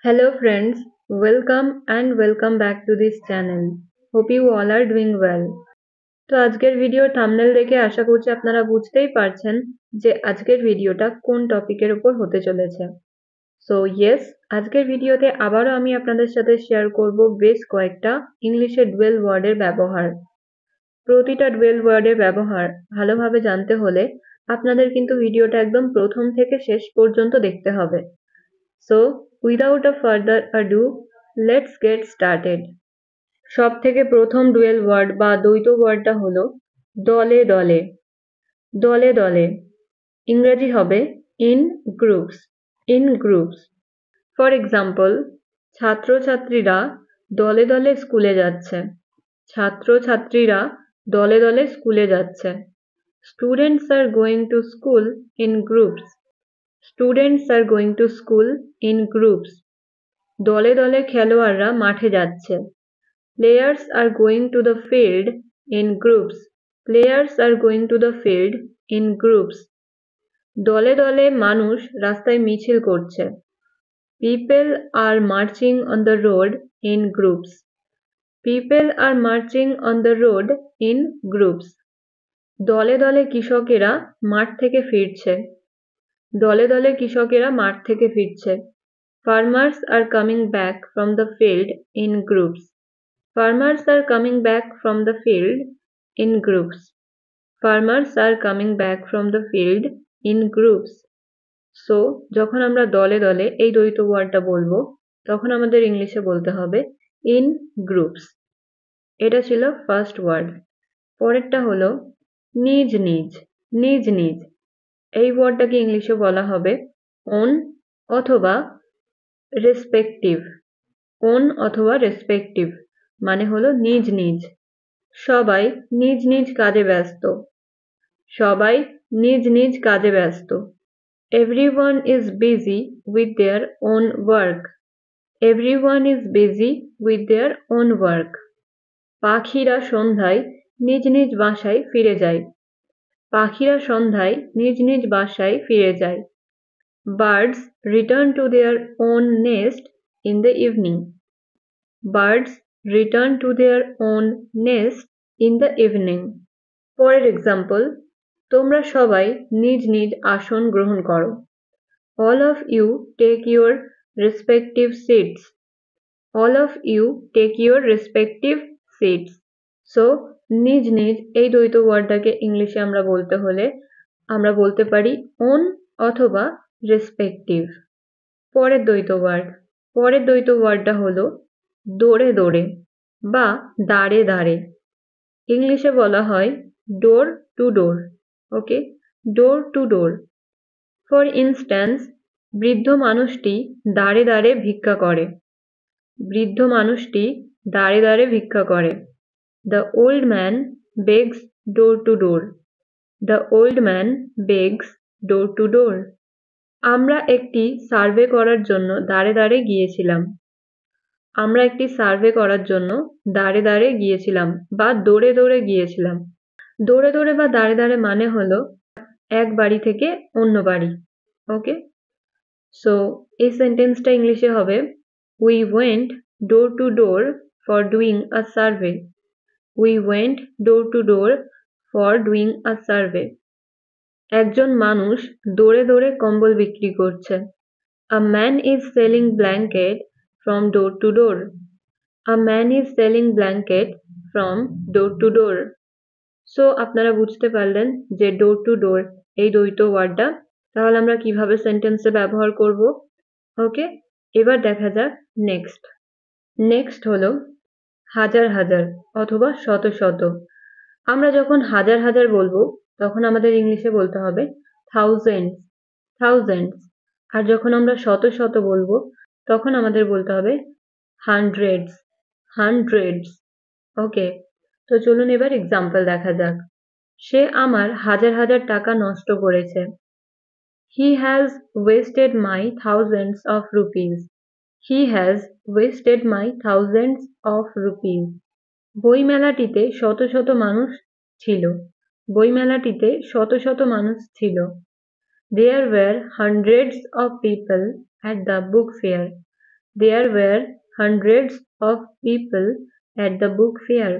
Hello friends, welcome back to this channel. Hope you all are doing well. তো আজকের video thumbnail দেখে আশা করছি আপনারা বুঝতেই পারছেন যে আজকের ভিডিওটা কোন টপিকের উপর হতে চলেছে। সো ইয়েস, আজকের ভিডিওতে আবারও আমি আপনাদের সাথে শেয়ার করব বেশ কয়েকটা ইংলিশে ডুয়েল ওয়ার্ডের ব্যবহার। প্রতিটা ডুয়েল ওয়ার্ডের ব্যবহার ভালোভাবে জানতে হলে আপনাদের কিন্তু ভিডিওটা একদম প্রথম থেকে শেষ পর্যন্ত দেখতে হবে। So, without a further ado, let's get started. সবথেকে প্রথম ডুয়েল ওয়ার্ড বা দ্বৈত ওয়ার্ডটা হলো দলে দলে। দলে দলে ইংরেজি হবে in groups. in groups. For example, ছাত্রছাত্রীরা দলে দলে স্কুলে যাচ্ছে। ছাত্রছাত্রীরা দলে দলে স্কুলে যাচ্ছে। Students are going to school in groups. Students are going to school in groups. দলে দলে খেলোয়াড়রা মাঠে যাচ্ছে। Players are going to the field in groups. Players are going to the field in groups. দলে দলে মানুষ রাস্তায় মিছিল করছে। People are marching on the road in groups. People are marching on the road in groups. দলে দলে কৃষকেরা মাঠ থেকে ফিরছে। দলে দলে কৃষকেরা মাঠ থেকে ফিরছে। Farmers are coming back from the field in groups. Farmers are coming back from the field in groups. Farmers are coming back from the field in groups. So, যখন আমরা দলে দলে এই দ্বৈত ওয়ার্ডটা বলবো তখন আমাদের ইংলিশে বলতে হবে in groups. এটা ছিল ফার্স্ট ওয়ার্ড। পরেরটা হলো নিজ নিজ। নিজ নিজ এই ওয়ার্ডটাকে ইংলিশে বলা হবে own অথবা রেসপেক্টিভ। own অথবা রেসপেক্টিভ মানে হলো নিজ নিজ। সবাই নিজ নিজ কাজে ব্যস্ত। সবাই নিজ নিজ কাজে ব্যস্ত। Everyone is busy with their own work. Everyone is busy with their own work. পাখিরা সন্ধ্যায় নিজ নিজ বাসায় ফিরে যায়। পাখিরা সন্ধ্যায় নিজ নিজ বাসায় ফিরে যায়। Birds return to their own nest in the evening. Birds return to their own nest in the evening. পরের এক্সাম্পল, তোমরা সবাই নিজ নিজ আসন গ্রহণ করো। All of you take your respective seats. All of you take your respective seats. So, নিজ নিজ এই দ্বৈত ওয়ার্ডটাকে ইংলিশে আমরা বলতে হলে আমরা বলতে পারি own অথবা রেসপেক্টিভ। পরের দ্বৈত ওয়ার্ডটা হলো দৌড়ে দৌড়ে বা দাঁড়ে দাঁড়ে। ইংলিশে বলা হয় ডোর to door. Okay, door to door. For instance, বৃদ্ধ মানুষটি দাঁড়ে দাঁড়ে ভিক্ষা করে। বৃদ্ধ মানুষটি দাঁড়ে দাঁড়ে ভিক্ষা করে। The old man begs door to door. The old man begs door to door. আমরা একটি সার্ভে করার জন্য দাঁড়ে দাঁড়ে গিয়েছিলাম। আমরা একটি সার্ভে করার জন্য দাঁড়ে দাঁড়ে গিয়েছিলাম বা দৌড়ে দৌড়ে গিয়েছিলাম। দৌড়ে দৌড়ে বা দাঁড়ে দাঁড়ে মানে হলো এক বাড়ি থেকে অন্য বাড়ি। ওকে, সো এই সেন্টেন্সটা ইংলিশে হবে we went door to door for doing a survey. We went door to door for doing a survey. একজন মানুষ দৌড়ে দৌড়ে কম্বল বিক্রি করছে। A man is selling blanket from door to door. A man is selling blanket from door to door. So, আপনারা বুঝতে পারলেন যে ডোর টু ডোর এই দ্বৈত ওয়ার্ডটা তাহলে আমরা কিভাবে সেন্টেন্সে ব্যবহার করব। ওকে, এবার দেখা যাক নেক্সট হলো হাজার হাজার অথবা শত শত। আমরা যখন হাজার হাজার বলবো তখন আমাদের ইংলিশে বলতে হবে থাউজেন্ডস। থাউজেন্ডস। আর যখন আমরা শত শত বলবো তখন আমাদের বলতে হবে হান্ড্রেডস। হান্ড্রেডস। ওকে, তো চলুন এবার এক্সাম্পল দেখা যাক। সে আমার হাজার হাজার টাকা নষ্ট করেছে। He has wasted my thousands of rupees. He has wasted my thousands of rupees. বইমেলাটিতে শত শত মানুষ ছিল। বইমেলাটিতে শত শত মানুষ ছিল। There were hundreds of people at the book fair. There were hundreds of people at the book fair.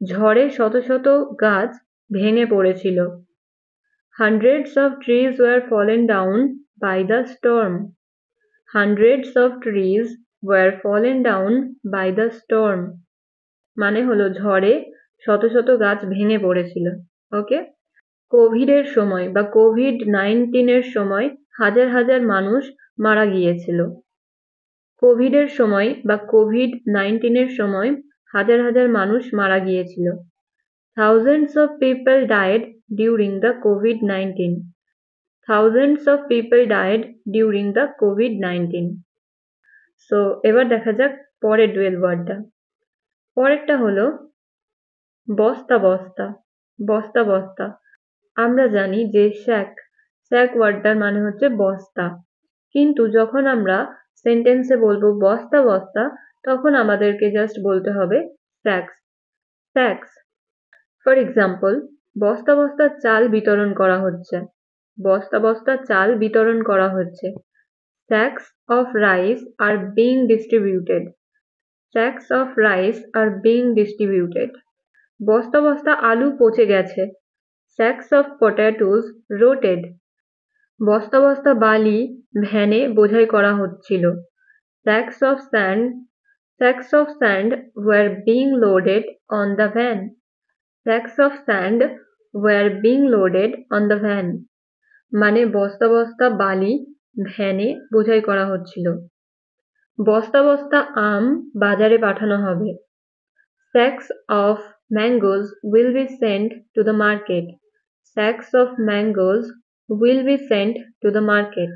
ঝড়ে শত শত গাছ ভেঙে পড়েছিল। Hundreds of trees were fallen down by the storm. Hundreds of trees were fallen down by the storm. মানে হলো ঝড়ে শত শত গাছ ভেঙে পড়েছিল। ওকে, কোভিডের সময় বা COVID-19 সময় হাজার হাজার মানুষ মারা গিয়েছিল। কোভিডের সময় বা COVID-19 সময় হাজার হাজার মানুষ মারা গিয়েছিল। Thousands of people died during the COVID-19. Thousands of people died during the COVID-19. So এবার দেখা যাক পরের ডুয়েল ওয়ার্ডটা। পরেরটা হলো বস্তা বস্তা। বস্তা বস্তা আমরা জানি যে স্যাক ওয়ার্ডটার মানে হচ্ছে বস্তা, কিন্তু যখন আমরা সেন্টেন্সে বলবো বস্তা বস্তা তখন আমাদেরকে জাস্ট বলতে হবে স্যাক্স। স্যাক্স। ফর এক্সাম্পল, বস্তা বস্তা চাল বিতরণ করা হচ্ছে। বস্তা বস্তা চাল বিতরণ করা হচ্ছে। Sacks of rice are being distributed. Sacks of rice are being distributed. বস্তা বস্তা আলু পচে গেছে। Sacks of potatoes rotted. বস্তা বস্তা বালি ভ্যানে বোঝাই করা হচ্ছিল। Sacks of sand were being loaded on the van. Sacks of sand were being loaded on the van. মানে বস্তা বস্তা বালি ভ্যানে বোঝাই করা হচ্ছিল। বস্তা বস্তা আম বাজারে পাঠানো হবে। Sacks of mangoes will be sent to the market. Sacks of mangoes will be sent to the market.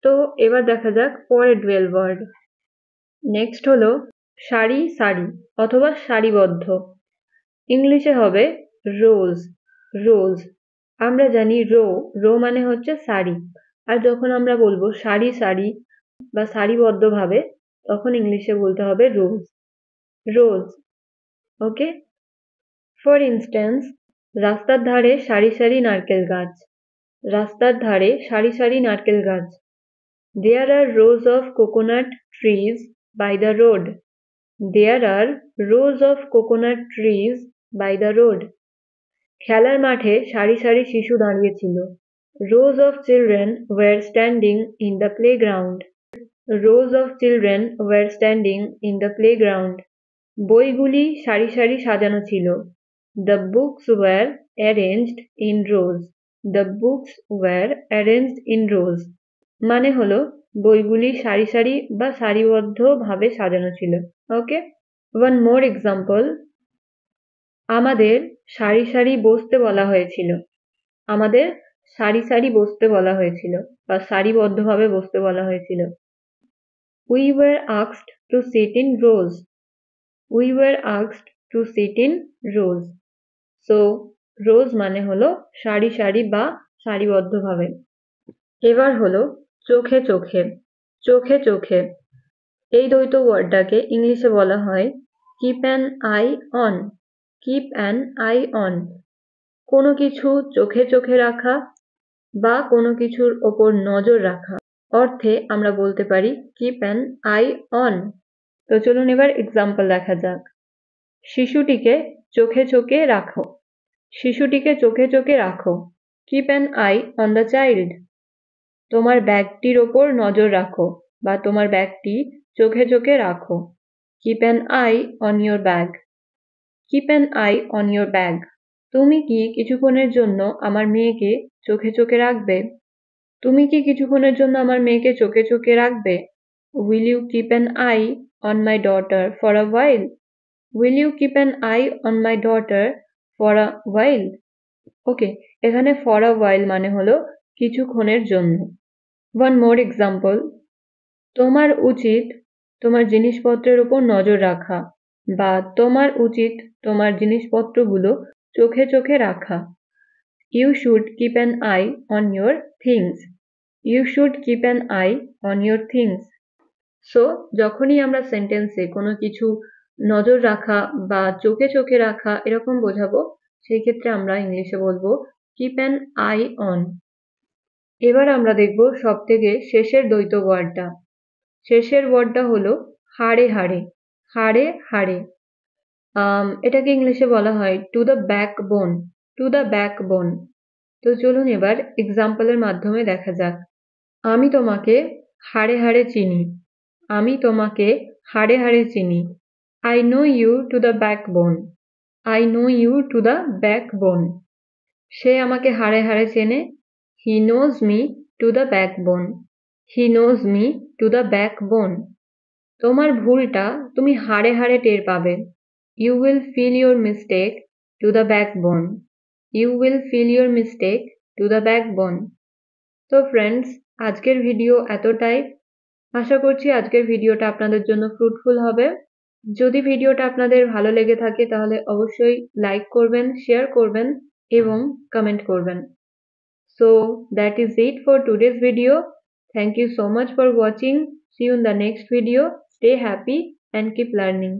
তো এবার দেখা যাক পরের ডুয়েল ওয়ার্ড। নেক্সট হলো সারি সারি অথবা সারিবদ্ধ। ইংলিশে হবে রোজ। রোজ। আমরা জানি রো মানে হচ্ছে সারি, আর যখন আমরা বলবো সারি সারি বা সারিবদ্ধভাবে তখন ইংলিশে বলতে হবে রোজ। রোজ। ওকে, ফর ইনস্ট্যান্স, রাস্তার ধারে সারি সারি নারকেল গাছ। রাস্তার ধারে সারি সারি নারকেল গাছ। There are rows of coconut trees by the road. There are rows of coconut trees by the road. খেলার মাঠে সারি সারি শিশু দাঁড়িয়েছিল। Rows of children were standing in the playground. Rows of children were standing in the playground. বইগুলি সারি সারি সাজানো ছিল। The books were arranged in rows. The books were arranged in rows. মানে হলো বইগুলি সারি সারি বা সারিবদ্ধভাবে সাজানো ছিল। ওকে, ওয়ান মোর এক্সাম্পল। আমাদের সারি সারি বসতে বলা হয়েছিল। আমাদের সারি সারি বসতে বলা হয়েছিল বা সারিবদ্ধভাবে বসতে বলা হয়েছিল। We were asked to sit in rows. We were asked to sit in rows. So rows মানে হলো সারি সারি বা সারিবদ্ধভাবে। এবার হলো চোখে চোখে। চোখে চোখে এই দ্বৈত ওয়ার্ডটাকে ইংলিশে বলা হয় keep an I on. Keep an I on. কোনো কিছু চোখে চোখে রাখা বা কোনো কিছুর ওপর নজর রাখা অর্থে আমরা বলতে পারি কিপ অ্যান আই অন। তো চলুন এবার এক্সাম্পল দেখা যাক। শিশুটিকে চোখে চোখে রাখো। শিশুটিকে চোখে চোখে রাখো। Keep an I on the child. তোমার ব্যাগটির ওপর নজর রাখো বা তোমার ব্যাগটি চোখে চোখে রাখো। Keep an I on your bag. Keep an I on your bag. তুমি কি কিছুক্ষণের জন্য আমার মেয়েকে চোখে চোখে রাখবে? তুমি কি কিছুক্ষণের জন্য আমার মেয়েকে চোখে চোখে রাখবে? Will you keep an eye on my daughter for a while? Will you keep an eye on my daughter for a while? ওকে, এখানে for a while মানে হলো কিছুক্ষণের জন্য। One more example. তোমার উচিত তোমার জিনিসপত্রের উপর নজর রাখা বা তোমার উচিত তোমার জিনিসপত্রগুলো চোখে চোখে রাখা। You should keep an eye on your things. You should keep an eye on your things. So যখনই আমরা সেন্টেন্সে কোনো কিছু নজর রাখা বা চোখে চোখে রাখা এরকম বোঝাবো, সেই ক্ষেত্রে আমরা ইংলিশে বলবো keep an eye on. এবার আমরা দেখব সবথেকে শেষের দ্বৈত ওয়ার্ডটা। শেষের ওয়ার্ডটা হলো হাড়ে হাড়ে, হাড়ে হাড়ে। এটাকে ইংলিশে বলা হয় to the backbone, to the backbone. তো চলুন এবার এক্সাম্পলের মাধ্যমে দেখা যাক। আমি তোমাকে হাড়ে হাড়ে চিনি, আমি তোমাকে হাড়ে হাড়ে চিনি। I know you to the backbone, I know you to the backbone. সে আমাকে হাড়ে হাড়ে চেনে, he knows me to the backbone, he knows me to the backbone. তোমার ভুলটা তুমি হাড়ে হাড়ে টের পাবে, you will feel your mistake to the backbone, you will feel your mistake to the backbone. তো ফ্রেন্ডস, আজকের ভিডিও এতটাই। আশা করছি আজকের ভিডিওটা আপনাদের জন্য ফ্রুটফুল হবে। যদি ভিডিওটা আপনাদের ভালো লেগে থাকে তাহলে অবশ্যই লাইক করবেন, শেয়ার করবেন এবং কমেন্ট করবেন। So that is it for today's video. Thank you so much for watching. See you in the next video. Stay happy and keep learning.